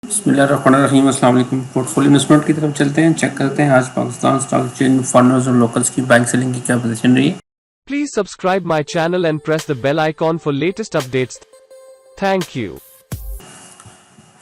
बिस्मिल्लाहिर्रहमानिर्रहीम। अस्सलाम वालेकुम। पोर्टफोलियो इन्वेस्टमेंट की तरफ चलते हैं, चेक करते हैं आज पाकिस्तान स्टॉक एक्सचेंज में फॉरेनर्स और लोकल्स की बाइंग सेलिंग की क्या पोजीशन रही है। Please subscribe my channel and press the bell icon for latest updates. Thank you.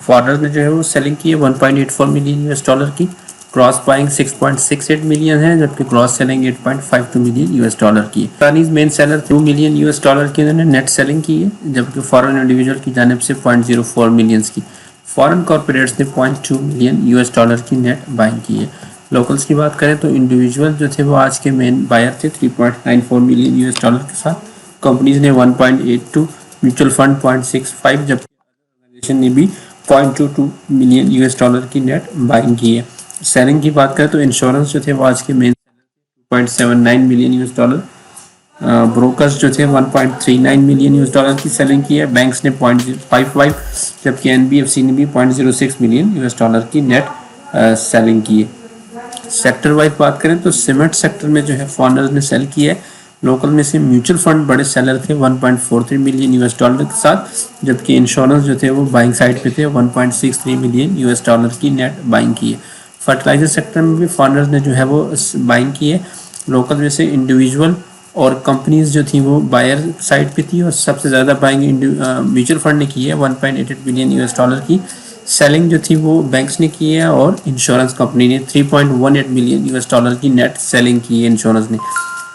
Foreigners ने जो है वो सेलिंग की है 1.84 मिलियन यूएस डॉलर की। क्रॉस बाइंग 6.68 मिलियन है, जबकि cross selling 8.52 million US dollar की। Chinese main seller 2 million US dollar की उन्होंने नेट सेलिंग की है, जबकि फॉरेन इंडिविजुअल की जानिब से 0.04 मिलियन की। फॉरेन कॉर्पोरेट्स ने 0.2 मिलियन यूएस डॉलर की नेट बाइंग की है। लोकल्स की बात करें तो इंडिविजुअल जो थे वो आज के मेन बायर थे 3.94 मिलियन यूएस डॉलर के साथ। कंपनीज ने 1.82, म्यूचुअल फंड 0.65, जबकि ऑर्गेनाइजेशन ने भी 0.22 मिलियन यूएस डॉलर की नेट बाइंग की है। सेलिंग की बात करें तो इंश्योरेंस जो थे वो आज के main 0.79 million US dollar. Brokers जो थे 1.39 मिलियन यूएस डॉलर की सेलिंग की है। बैंक्स ने 0.55, जबकि एनबीएफसी ने भी 0.06 मिलियन यूएस डॉलर की नेट सेलिंग की है। सेक्टर वाइज बात करें तो सीमेंट सेक्टर में जो है फॉरेनर्स ने सेल किया है। लोकल में से म्यूचुअल फंड बड़े सेलर थे 1.43 मिलियन यूएस डॉलर के साथ, जबकि इंश्योरेंस जो थे वो बाइंग साइड पे थे 1.63 मिलियन यूएस डॉलर की नेट बाइंग की है। फर्टिलाइजर सेक्टर में भी फॉरेनर्स ने जो है वो बाइंग की है। लोकल में से इंडिविजुअल और कंपनीज जो थी वो बायर साइड पे थी, और सबसे ज़्यादा बाइंग म्यूचुअल फंड ने की है 1.88 बिलियन यूएस डॉलर की। सेलिंग जो थी वो बैंक्स ने की है, और इंश्योरेंस कंपनी ने 3.18 मिलियन यूएस डॉलर की नेट सेलिंग की है इंश्योरेंस ने।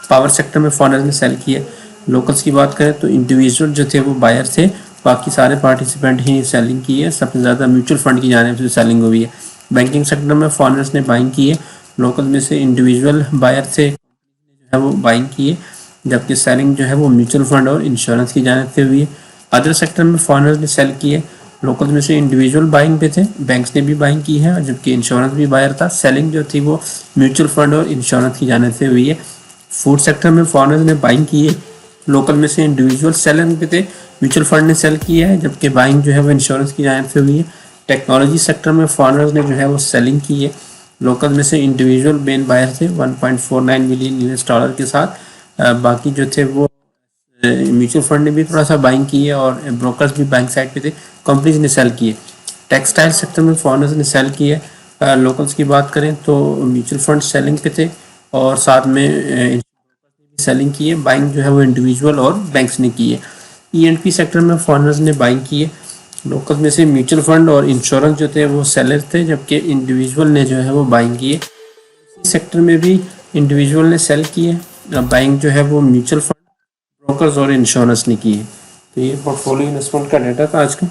पावर सेक्टर में फॉरेनर्स ने सेल की है। लोकल्स की बात करें तो इंडिविजुअल जो थे वो बायर थे, बाकी सारे पार्टिसिपेंट ही सेलिंग की है। सबसे ज़्यादा म्यूचुअल फंड की जाने से सेलिंग हुई है। बैंकिंग सेक्टर में फॉरेनर्स ने बाइंग की है। लोकल में से इंडिविजुअल बायर थे जो है वो बाइंग की है, जबकि सेलिंग जो है वो म्यूचुअल फंड और इंश्योरेंस की जाने से हुई है। अदर सेक्टर में फॉरेनर्स ने सेल की है। लोकल में से इंडिविजुअल बाइंग पे थे, बैंक्स ने भी बाइंग की है, जबकि इंश्योरेंस भी बायर था। सेलिंग जो थी वो म्यूचुअल फंड और इंश्योरेंस की जाने से हुई है। फूड सेक्टर में फॉरेनर्स ने बाइंग की है। लोकल में से इंडिविजुअल सेलिंग पे थे, म्यूचुअल फंड ने सेल किया है, जबकि बाइंग जो है वो इंश्योरेंस की जाने से हुई है। टेक्नोलॉजी सेक्टर में फॉरेनर्स ने जो है वो सेलिंग की है। लोकल में से इंडिविजुअल मेन बायर थे 1.49 मिलियन यूएस डॉलर के साथ। बाकी जो थे वो म्यूचुअल फंड ने भी थोड़ा सा बाइंग की है, और ब्रोकर्स भी बैंक साइड पे थे। कंपनीज ने सेल की है। टेक्सटाइल सेक्टर में फॉरेनर्स ने सेल की है। लोकल्स की बात करें तो म्यूचुअल फंड सेलिंग पे थे, और साथ में सेलिंग की है। बाइंग जो है वो इंडिविजुअल और बैंक्स ने की है। ईएनपी सेक्टर में फॉरेनर्स ने बाइंग की है। लोकल में से म्यूचुअल फंड और इंश्योरेंस जो थे वो सेलर थे, जबकि इंडिविजुअल ने जो है वो बाइंग की है। सेक्टर में भी इंडिविजुअल ने सेल की है। बाइंग जो है वो म्यूचुअल फंड, ब्रोकर्स और इंश्योरेंस ने की है। तो ये पोर्टफोलियो इन्वेस्टमेंट का डाटा था आज का।